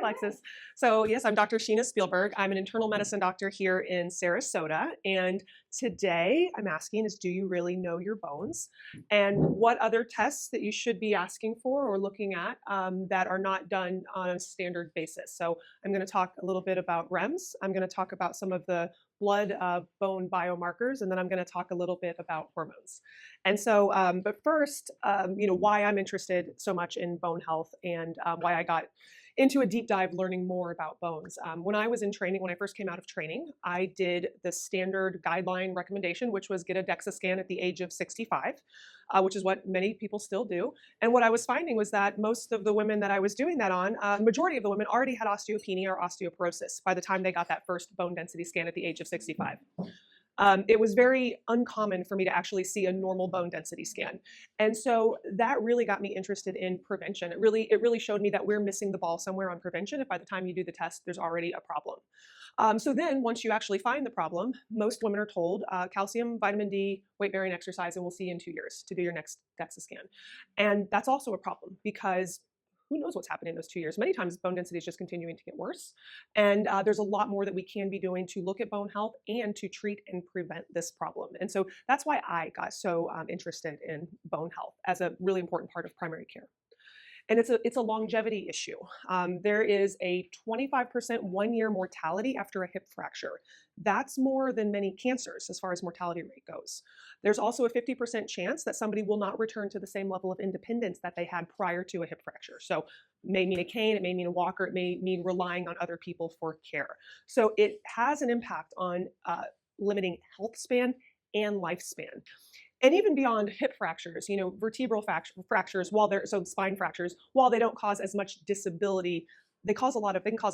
Alexis. So yes, I'm Dr. Sheena Spielberg. I'm an internal medicine doctor here in Sarasota. And today I'm asking is, do you really know your bones? And what other tests that you should be asking for or looking at that are not done on a standard basis. So I'm going to talk a little bit about REMS. I'm going to talk about some of the blood bone biomarkers, and then I'm going to talk a little bit about hormones. And so, but first, why I'm interested so much in bone health and why I got into a deep dive learning more about bones. When I was in training, when I first came out of training, I did the standard guideline recommendation, which was get a DEXA scan at the age of 65, which is what many people still do. And what I was finding was that most of the women that I was doing that on, majority of the women already had osteopenia or osteoporosis by the time they got that first bone density scan at the age of 65. It was very uncommon for me to actually see a normal bone density scan. And so that really got me interested in prevention. It really showed me that we're missing the ball somewhere on prevention if by the time you do the test, there's already a problem. So then once you actually find the problem, most women are told calcium, vitamin D, weight-bearing exercise, and we'll see you in 2 years to do your next DEXA scan. And that's also a problem because who knows what's happening in those 2 years? Many times bone density is just continuing to get worse. And there's a lot more that we can be doing to look at bone health and to treat and prevent this problem. And so that's why I got so interested in bone health as a really important part of primary care. And it's a longevity issue. There is a 25% one-year mortality after a hip fracture. That's more than many cancers as far as mortality rate goes. There's also a 50% chance that somebody will not return to the same level of independence that they had prior to a hip fracture. So it may mean a cane, it may mean a walker, it may mean relying on other people for care. So it has an impact on limiting health span and lifespan. And even beyond hip fractures, vertebral fractures, so spine fractures, while they don't cause as much disability, they can cause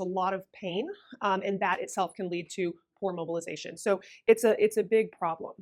a lot of pain, and that itself can lead to poor mobilization. So it's a big problem.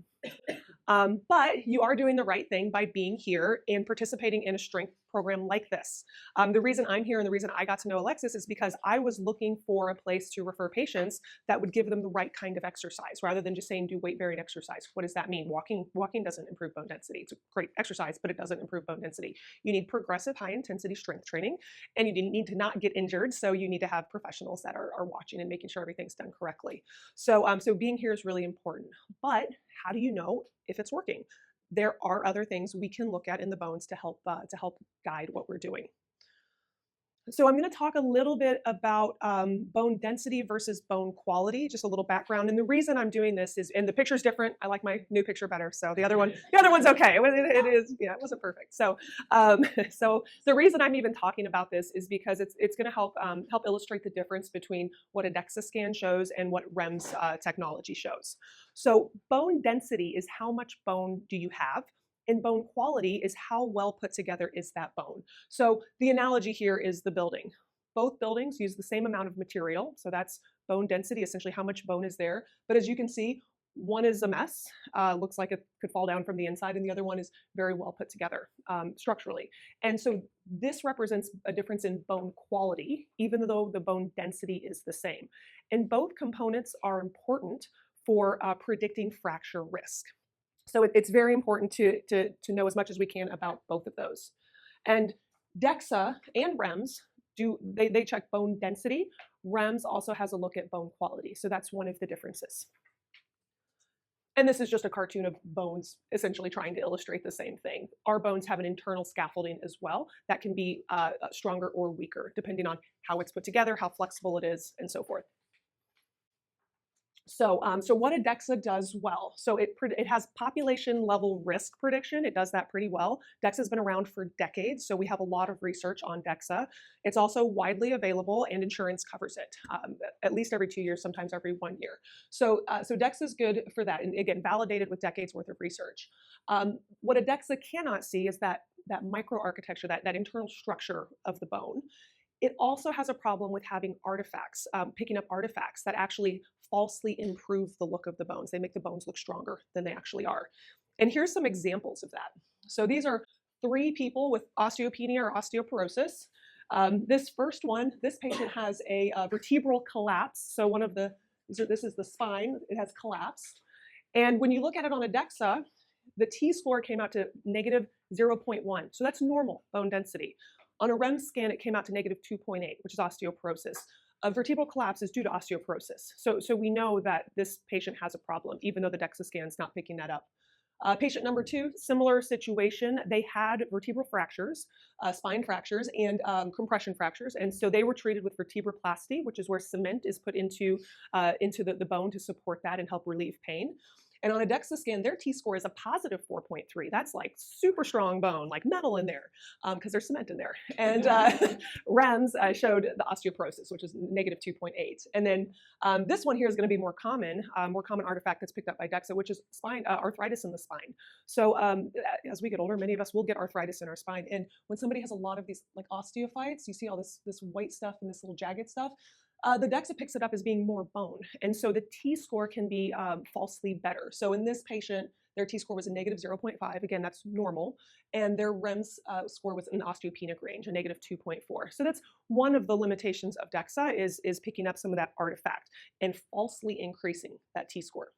But you are doing the right thing by being here and participating in a strength program like this. The reason I'm here and the reason I got to know Alexis is because I was looking for a place to refer patients that would give them the right kind of exercise rather than just saying do weight-bearing exercise. What does that mean? Walking doesn't improve bone density. It's a great exercise, but it doesn't improve bone density. You need progressive high-intensity strength training, and you need to not get injured, so you need to have professionals that are watching and making sure everything's done correctly. So being here is really important. But how do you know if it's working? There are other things we can look at in the bones to help guide what we're doing. So I'm going to talk a little bit about bone density versus bone quality, just a little background. And the reason I'm doing this is, and the picture's different. I like my new picture better. So the other one's okay. It wasn't perfect. So so the reason I'm even talking about this is because it's going to help illustrate the difference between what a DEXA scan shows and what REMS technology shows. So bone density is how much bone do you have? And bone quality is how well put together is that bone. So the analogy here is the building. Both buildings use the same amount of material. So that's bone density, essentially how much bone is there. But as you can see, one is a mess, looks like it could fall down from the inside, and the other one is very well put together structurally. And so this represents a difference in bone quality, even though the bone density is the same. And both components are important for predicting fracture risk. So it's very important to know as much as we can about both of those. And DEXA and REMS they check bone density. REMS also has a look at bone quality. So that's one of the differences. And this is just a cartoon of bones essentially trying to illustrate the same thing. Our bones have an internal scaffolding as well that can be stronger or weaker depending on how it's put together, how flexible it is, and so forth. So what a DEXA does well. So it has population level risk prediction. It does that pretty well. DEXA has been around for decades, so we have a lot of research on DEXA. It's also widely available and insurance covers it, at least every 2 years, sometimes every 1 year. So DEXA is good for that, and again, validated with decades worth of research. What a DEXA cannot see is that microarchitecture, that internal structure of the bone. It also has a problem with having artifacts, picking up artifacts that actually falsely improve the look of the bones. They make the bones look stronger than they actually are. And here's some examples of that. So these are 3 people with osteopenia or osteoporosis. This first one, this patient has a vertebral collapse. So this is the spine, it has collapsed. And when you look at it on a DEXA, the T-score came out to -0.1. So that's normal bone density. On a REMS scan, it came out to negative 2.8, which is osteoporosis. A vertebral collapse is due to osteoporosis. So we know that this patient has a problem, even though the DEXA scan is not picking that up. Patient number 2, similar situation. They had vertebral fractures, spine fractures, and compression fractures. And so they were treated with vertebroplasty, which is where cement is put into the bone to support that and help relieve pain. And on a DEXA scan, their T-score is a positive 4.3. That's like super strong bone, like metal in there, because there's cement in there. And REMS showed the osteoporosis, which is negative 2.8. And then this one here is going to be more common artifact that's picked up by DEXA, which is spine arthritis in the spine. So as we get older, many of us will get arthritis in our spine. And when somebody has a lot of these like osteophytes, you see all this white stuff and this little jagged stuff. The DEXA picks it up as being more bone. And so the T-score can be falsely better. So in this patient, their T-score was a negative 0.5. Again, that's normal. And their REMS score was in the osteopenic range, a negative 2.4. So that's one of the limitations of DEXA is picking up some of that artifact and falsely increasing that T-score.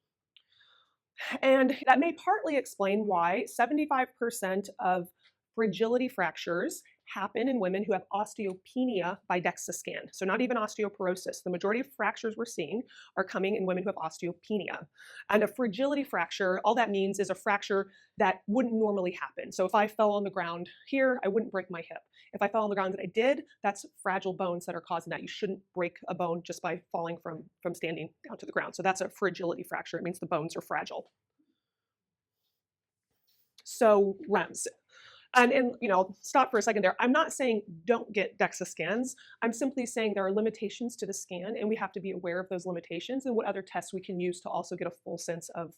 And that may partly explain why 75% of fragility fractures happen in women who have osteopenia by DEXA scan. So not even osteoporosis. The majority of fractures we're seeing are coming in women who have osteopenia. And a fragility fracture, all that means is a fracture that wouldn't normally happen. So if I fell on the ground here, I wouldn't break my hip. If I fell on the ground that I did, that's fragile bones that are causing that. You shouldn't break a bone just by falling from standing down to the ground. So that's a fragility fracture. It means the bones are fragile. So REMS. And you know, stop for a second there. I'm not saying don't get DEXA scans. I'm simply saying there are limitations to the scan, and we have to be aware of those limitations and what other tests we can use to also get a full sense of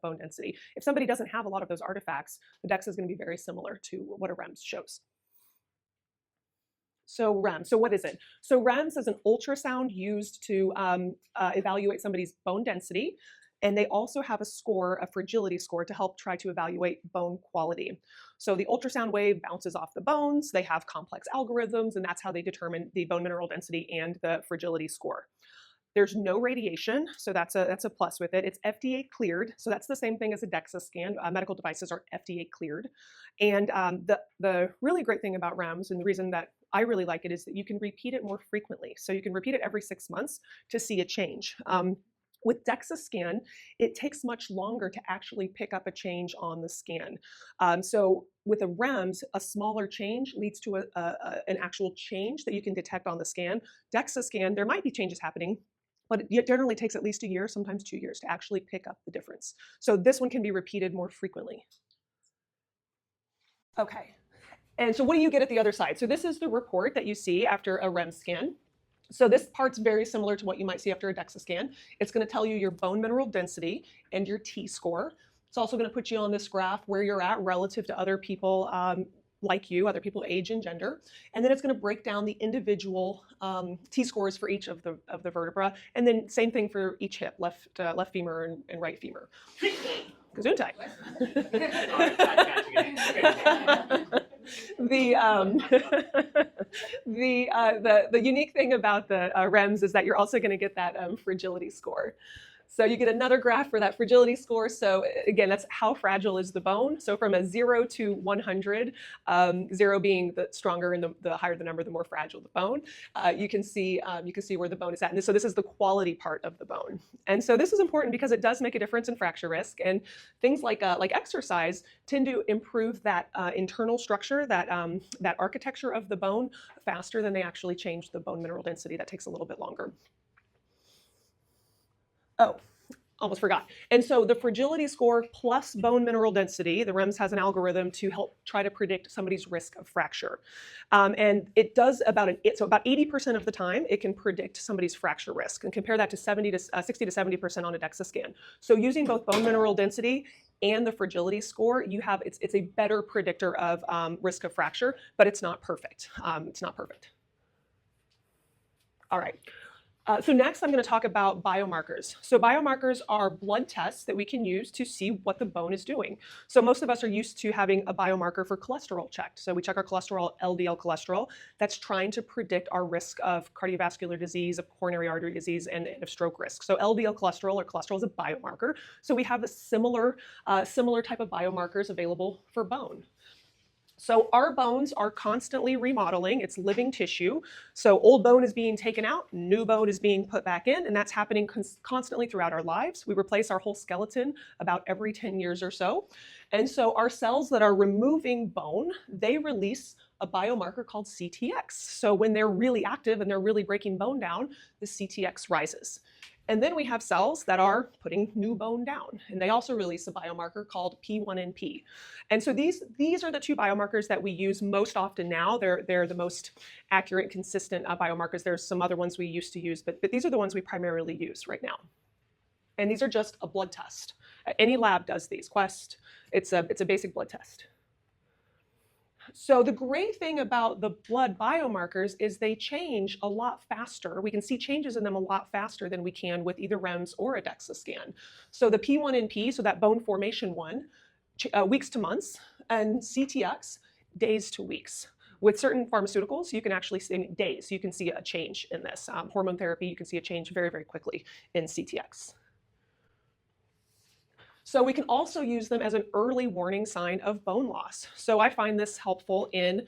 bone density. If somebody doesn't have a lot of those artifacts, the DEXA is going to be very similar to what a REMS shows. So REMS, so what is it? So REMS is an ultrasound used to evaluate somebody's bone density. And they also have a score, a fragility score, to help try to evaluate bone quality. So the ultrasound wave bounces off the bones. They have complex algorithms, and that's how they determine the bone mineral density and the fragility score. There's no radiation, so that's a plus with it. It's FDA cleared, so that's the same thing as a DEXA scan. Medical devices are FDA cleared. And the really great thing about REMS, and the reason that I really like it, is that you can repeat it more frequently. So you can repeat it every 6 months to see a change. With DEXA scan, it takes much longer to actually pick up a change on the scan. So with a REMS, a smaller change leads to an actual change that you can detect on the scan. DEXA scan, there might be changes happening, but it generally takes at least a year, sometimes 2 years, to actually pick up the difference. So this one can be repeated more frequently. Okay, and so what do you get at the other side? So this is the report that you see after a REMS scan. So this part's very similar to what you might see after a DEXA scan. It's going to tell you your bone mineral density and your T-score. It's also going to put you on this graph where you're at relative to other people like you, other people age and gender. And then it's going to break down the individual T-scores for each of the vertebra. And then same thing for each hip, left femur and right femur. Gesundheit. The unique thing about the REMS is that you're also going to get that fragility score. So you get another graph for that fragility score. So again, that's how fragile is the bone. So from a 0 to 100, 0 being the stronger and the higher the number, the more fragile the bone. You can see where the bone is at. And so this is the quality part of the bone. And so this is important because it does make a difference in fracture risk. And things like exercise tend to improve that internal structure, that architecture of the bone faster than they actually change the bone mineral density. That takes a little bit longer. Oh, almost forgot. And so the fragility score plus bone mineral density, the REMS has an algorithm to help try to predict somebody's risk of fracture. And it does about 80% of the time, it can predict somebody's fracture risk, and compare that to 60 to 70% on a DEXA scan. So using both bone mineral density and the fragility score, it's a better predictor of risk of fracture, but it's not perfect. It's not perfect. All right. So next I'm going to talk about biomarkers. So biomarkers are blood tests that we can use to see what the bone is doing. So most of us are used to having a biomarker for cholesterol checked. So we check our cholesterol, LDL cholesterol. That's trying to predict our risk of cardiovascular disease, of coronary artery disease, and of stroke risk. So LDL cholesterol, or cholesterol, is a biomarker. So we have a similar type of biomarkers available for bone. So our bones are constantly remodeling. It's living tissue. So old bone is being taken out, new bone is being put back in, and that's happening constantly throughout our lives. We replace our whole skeleton about every 10 years or so. And so our cells that are removing bone, they release a biomarker called CTX. So when they're really active and they're really breaking bone down, the CTX rises. And then we have cells that are putting new bone down, and they also release a biomarker called P1NP. And so these are the two biomarkers that we use most often now. They're the most accurate, consistent biomarkers. There's some other ones we used to use, but these are the ones we primarily use right now. And these are just a blood test. Any lab does these. Quest, it's a basic blood test. So the great thing about the blood biomarkers is they change a lot faster. We can see changes in them a lot faster than we can with either REMS or a DEXA scan. So the P1NP, so that bone formation one, weeks to months, and CTX, days to weeks. With certain pharmaceuticals, you can actually see in days, you can see a change in this. Hormone therapy, you can see a change very, very quickly in CTX. So we can also use them as an early warning sign of bone loss. So I find this helpful in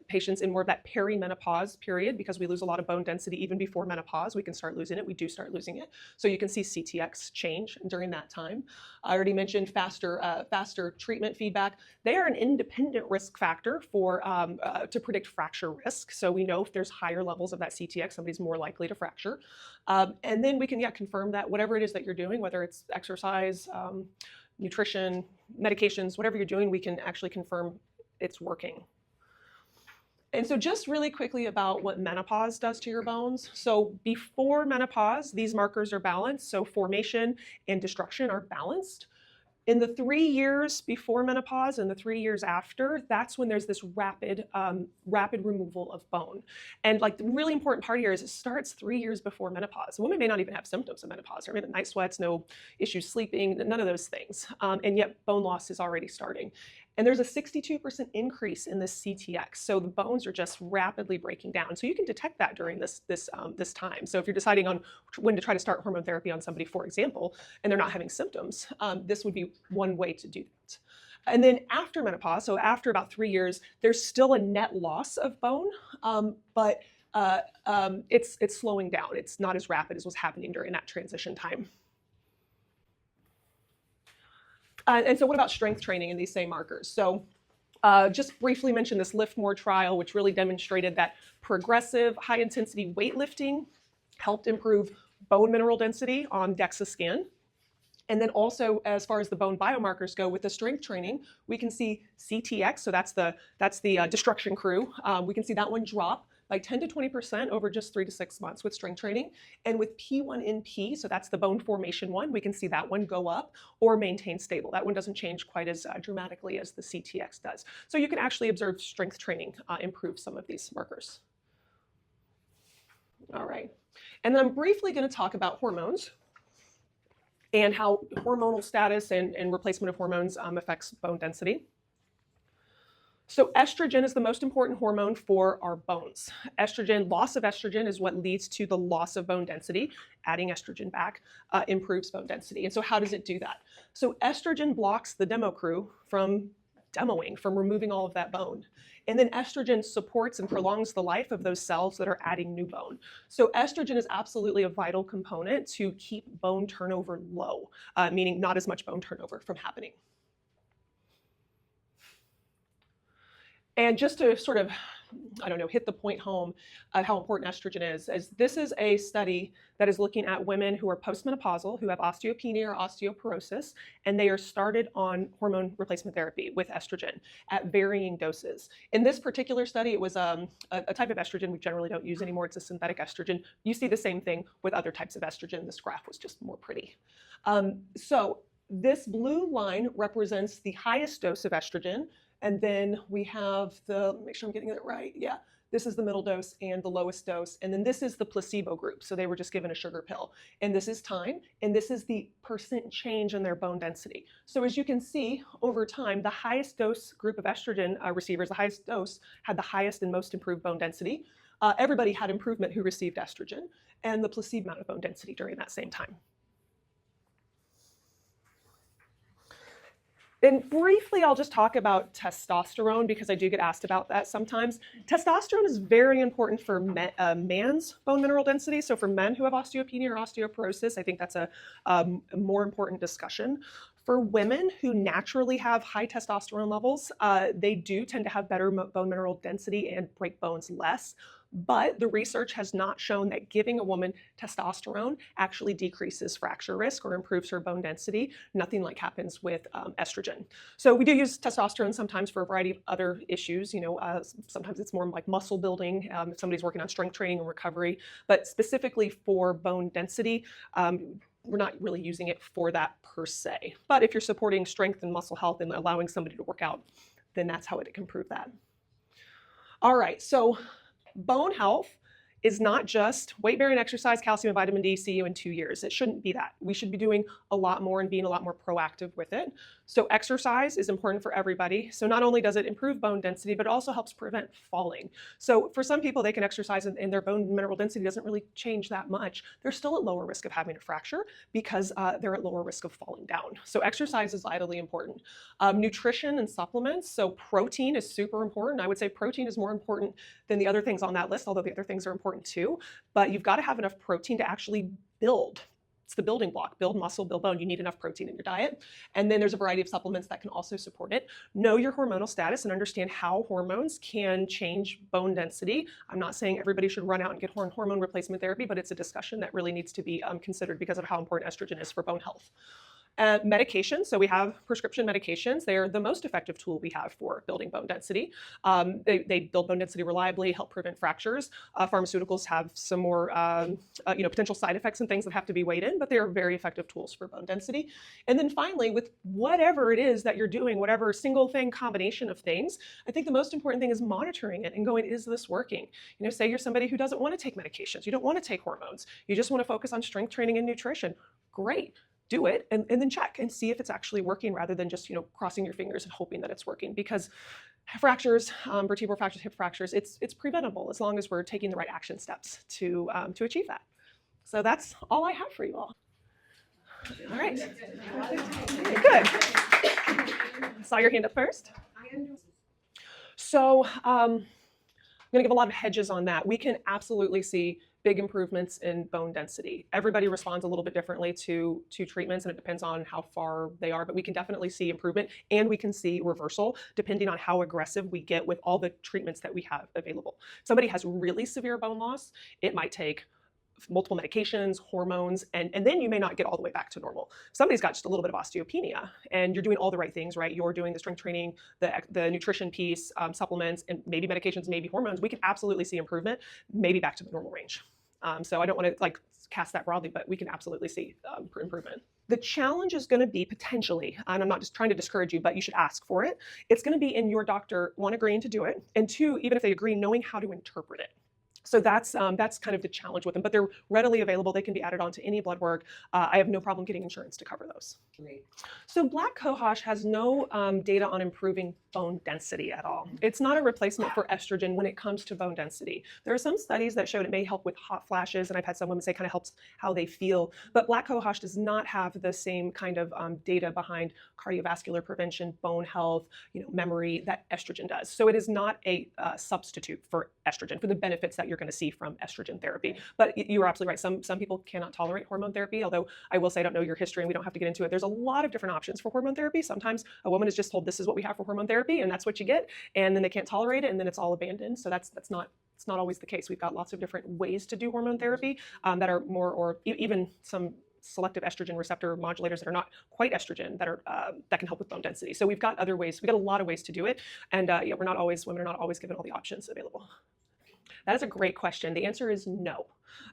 patients in more of that perimenopause period, because we lose a lot of bone density even before menopause. We can start losing it. We do start losing it. So you can see CTX change during that time. I already mentioned faster treatment feedback. They are an independent risk factor for to predict fracture risk. So we know if there's higher levels of that CTX, somebody's more likely to fracture. And then we can confirm that whatever it is that you're doing, whether it's exercise, nutrition, medications, whatever you're doing, we can actually confirm it's working. And so just really quickly about what menopause does to your bones. So before menopause, these markers are balanced. So formation and destruction are balanced. In the 3 years before menopause and the 3 years after, that's when there's this rapid removal of bone. And like the really important part here is it starts 3 years before menopause. A woman may not even have symptoms of menopause, or maybe night sweats, no issues sleeping, none of those things. And yet bone loss is already starting. And there's a 62% increase in this CTX. So the bones are just rapidly breaking down. So you can detect that during this time. So if you're deciding on when to try to start hormone therapy on somebody, for example, and they're not having symptoms, this would be one way to do that. And then after menopause, so after about 3 years, there's still a net loss of bone, but it's slowing down. It's not as rapid as was happening during that transition time. And so what about strength training in these same markers? So just briefly mention this Lift More trial, which really demonstrated that progressive high-intensity weightlifting helped improve bone mineral density on DEXA scan. And then also, as far as the bone biomarkers go, with the strength training, we can see CTX, so that's the destruction crew. We can see that one drop by 10 to 20% over just 3 to 6 months with strength training. And with P1NP, so that's the bone formation one, we can see that one go up or maintain stable. That one doesn't change quite as dramatically as the CTX does. So you can actually observe strength training improve some of these markers. All right. And then I'm briefly going to talk about hormones and how hormonal status and replacement of hormones affects bone density. So estrogen is the most important hormone for our bones. Loss of estrogen is what leads to the loss of bone density. Adding estrogen back improves bone density. And so how does it do that? So estrogen blocks the demo crew from demoing, from removing all of that bone. And then estrogen supports and prolongs the life of those cells that are adding new bone. So estrogen is absolutely a vital component to keep bone turnover low, meaning not as much bone turnover from happening. And just to sort of, hit the point home of how important estrogen is this is a study that is looking at women who are postmenopausal, who have osteopenia or osteoporosis, and they are started on hormone replacement therapy with estrogen at varying doses. In this particular study, it was a type of estrogen we generally don't use anymore. It's a synthetic estrogen. You see the same thing with other types of estrogen. This graph was just more pretty. So this blue line represents the highest dose of estrogen. And then we have make sure I'm getting it right. Yeah, this is the middle dose and the lowest dose. And then this is the placebo group. So they were just given a sugar pill. And this is time. And this is the percent change in their bone density. So as you can see, over time, the highest dose group of estrogen receivers, the highest dose, had the highest and most improved bone density. Everybody had improvement who received estrogen, and the placebo amount of bone density during that same time. And briefly, I'll just talk about testosterone because I do get asked about that sometimes. Testosterone is very important for man's bone mineral density. So for men who have osteopenia or osteoporosis, I think that's a more important discussion. For women who naturally have high testosterone levels, they do tend to have better bone mineral density and break bones less. But the research has not shown that giving a woman testosterone actually decreases fracture risk or improves her bone density. Nothing like happens with estrogen. So we do use testosterone sometimes for a variety of other issues. Sometimes it's more like muscle building if somebody's working on strength training and recovery. But specifically for bone density, we're not really using it for that per se. But if you're supporting strength and muscle health and allowing somebody to work out, then that's how it can improve that. All right, so bone health is not just weight-bearing exercise, calcium, and vitamin D, see you in 2 years. It shouldn't be that. We should be doing a lot more and being a lot more proactive with it. So exercise is important for everybody. So not only does it improve bone density, but it also helps prevent falling. So for some people, they can exercise and their bone mineral density doesn't really change that much. They're still at lower risk of having a fracture because they're at lower risk of falling down. So exercise is vitally important. Nutrition and supplements. So protein is super important. I would say protein is more important than the other things on that list, although the other things are important too, but you've got to have enough protein to actually build. It's the building block, build muscle, build bone. You need enough protein in your diet. And then there's a variety of supplements that can also support it. Know your hormonal status and understand how hormones can change bone density. I'm not saying everybody should run out and get hormone replacement therapy, but it's a discussion that really needs to be considered because of how important estrogen is for bone health. Medications, so we have prescription medications. They're the most effective tool we have for building bone density. They build bone density reliably, help prevent fractures. Pharmaceuticals have some more potential side effects and things that have to be weighed in, but they are very effective tools for bone density. And then finally, with whatever it is that you're doing, whatever single thing combination of things, I think the most important thing is monitoring it and going, is this working? Say you're somebody who doesn't want to take medications, you don't want to take hormones, you just want to focus on strength training and nutrition. Great. Do it and then check and see if it's actually working rather than just crossing your fingers and hoping that it's working, because fractures, vertebral fractures, hip fractures, it's preventable as long as we're taking the right action steps to achieve that. So that's all I have for you all. All right. Good. Saw your hand up first. So I'm going to give a lot of hedges on that. We can absolutely see big improvements in bone density. Everybody responds a little bit differently to treatments, and it depends on how far they are, but we can definitely see improvement, and we can see reversal depending on how aggressive we get with all the treatments that we have available. If somebody has really severe bone loss, it might take multiple medications, hormones, and then you may not get all the way back to normal. Somebody's got just a little bit of osteopenia and you're doing all the right things, right? You're doing the strength training, the nutrition piece, supplements, and maybe medications, maybe hormones. We can absolutely see improvement, maybe back to the normal range. So I don't want to cast that broadly, but we can absolutely see improvement. The challenge is going to be potentially, and I'm not just trying to discourage you, but you should ask for it. It's going to be in your doctor, one, agreeing to do it, and two, even if they agree, knowing how to interpret it. So that's kind of the challenge with them, but they're readily available. They can be added onto any blood work. I have no problem getting insurance to cover those. Great. So black cohosh has no data on improving bone density at all. It's not a replacement for estrogen when it comes to bone density. There are some studies that showed it may help with hot flashes, and I've had some women say it kind of helps how they feel, but black cohosh does not have the same kind of data behind cardiovascular prevention, bone health, memory that estrogen does. So it is not a substitute for estrogen, for the benefits that you're going to see from estrogen therapy. But you're absolutely right. Some people cannot tolerate hormone therapy, although I will say I don't know your history and we don't have to get into it. There's a lot of different options for hormone therapy. Sometimes a woman is just told this is what we have for hormone therapy and that's what you get, and then they can't tolerate it and then it's all abandoned. So it's not always the case. We've got lots of different ways to do hormone therapy that are more, or even some selective estrogen receptor modulators that are not quite estrogen that can help with bone density. So we've got other ways. We've got a lot of ways to do it, and women are not always given all the options available. That is a great question. The answer is no.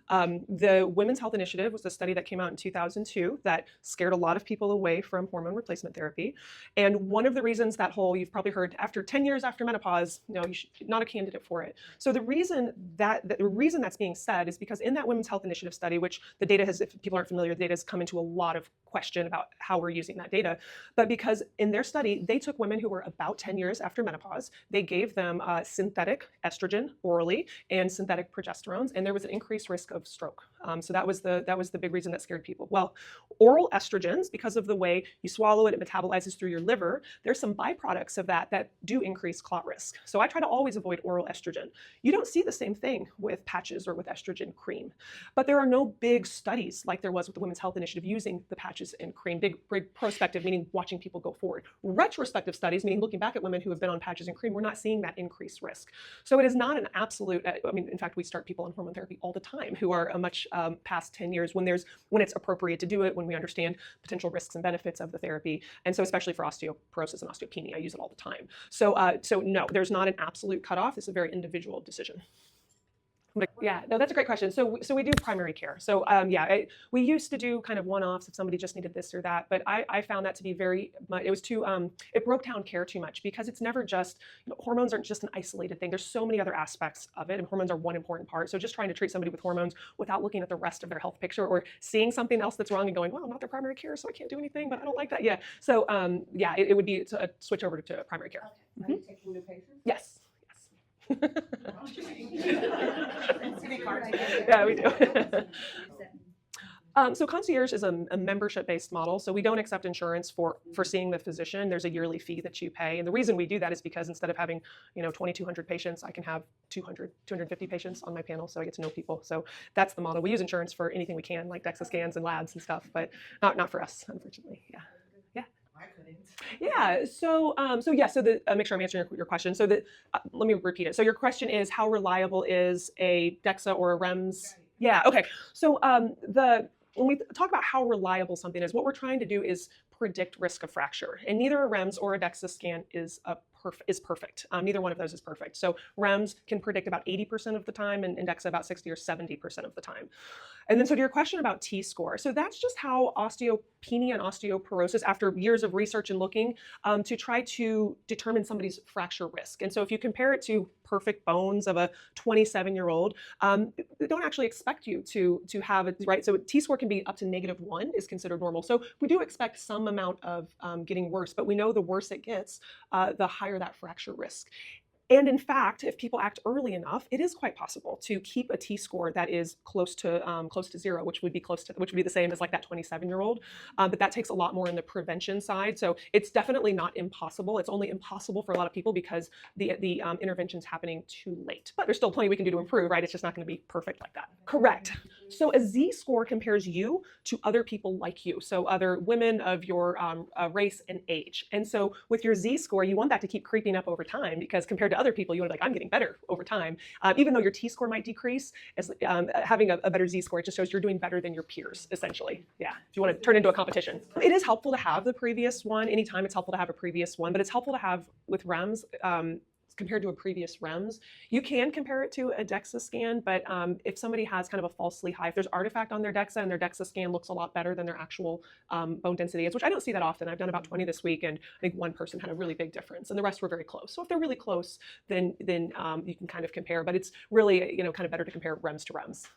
The Women's Health Initiative was a study that came out in 2002 that scared a lot of people away from hormone replacement therapy. And one of the reasons you've probably heard, after 10 years after menopause, you're not a candidate for it. So the reason that's being said is because in that Women's Health Initiative study, which the data has, if people aren't familiar, the data has come into a lot of question about how we're using that data. But because in their study, they took women who were about 10 years after menopause, they gave them synthetic estrogen orally and synthetic progesterones, and there was an increased increased risk of stroke. So that was the big reason that scared people. Well, oral estrogens, because of the way you swallow it, it metabolizes through your liver, there's some byproducts of that do increase clot risk. So I try to always avoid oral estrogen. You don't see the same thing with patches or with estrogen cream, but there are no big studies like there was with the Women's Health Initiative using the patches and cream. Big prospective, meaning watching people go forward. Retrospective studies, meaning looking back at women who have been on patches and cream, we're not seeing that increased risk. So it is not an absolute, I mean, in fact, we start people on hormone therapy all the time who are a much past 10 years when it's appropriate to do it, when we understand potential risks and benefits of the therapy. And so especially for osteoporosis and osteopenia, I use it all the time. So no, there's not an absolute cutoff. It's a very individual decision. Yeah, no, that's a great question. So we do primary care. So we used to do kind of one-offs if somebody just needed this or that, but I found that to be it was too, it broke down care too much, because it's never just, hormones aren't just an isolated thing. There's so many other aspects of it, and hormones are one important part. So just trying to treat somebody with hormones without looking at the rest of their health picture or seeing something else that's wrong and going, well, I'm not their primary care, so I can't do anything, but I don't like that. Yeah. So it would be to switch over to primary care. Okay. Are you taking new patients? Yes. Yeah, we do. So concierge is a membership-based model. So we don't accept insurance for seeing the physician. There's a yearly fee that you pay. And the reason we do that is because instead of having 2,200 patients, I can have 250 patients on my panel. So I get to know people. So that's the model. We use insurance for anything we can, like DEXA scans and labs and stuff, but not for us, unfortunately. Yeah. Yeah. So make sure I'm answering your question. So let me repeat it. So your question is, how reliable is a DEXA or a REMS? Yeah. Okay. So when we talk about how reliable something is, what we're trying to do is predict risk of fracture, and neither a REMS or a DEXA scan is perfect. Neither one of those is perfect. So REMS can predict about 80% of the time, and DEXA about 60 or 70% of the time. And then so to your question about T-score, so that's just how osteopenia and osteoporosis, after years of research and looking, to try to determine somebody's fracture risk. And so if you compare it to perfect bones of a 27-year-old, they don't actually expect you to have it, right? So T-score can be up to -1 is considered normal. So we do expect some amount of getting worse, but we know the worse it gets, the higher that fracture risk. And in fact, if people act early enough, it is quite possible to keep a T-score that is close to 0, which would be the same as like that 27-year-old. But that takes a lot more in the prevention side. So it's definitely not impossible. It's only impossible for a lot of people because the intervention's happening too late. But there's still plenty we can do to improve, right? It's just not going to be perfect like that. Correct. So a Z-score compares you to other people like you, so other women of your race and age. And so with your Z-score, you want that to keep creeping up over time, because compared to other people, you want to be like, I'm getting better over time. Even though your T-score might decrease, as having a better Z-score, it just shows you're doing better than your peers, essentially. Yeah, if you want to turn into a competition. It is helpful to have the previous one. Anytime it's helpful to have a previous one, but it's helpful to have with REMS, compared to a previous REMS. You can compare it to a DEXA scan, but if somebody has kind of a falsely high, if there's artifact on their DEXA and their DEXA scan looks a lot better than their actual bone density is, which I don't see that often. I've done about 20 this week, and I think one person had a really big difference, and the rest were very close. So if they're really close, then you can kind of compare, but it's really kind of better to compare REMS to REMS.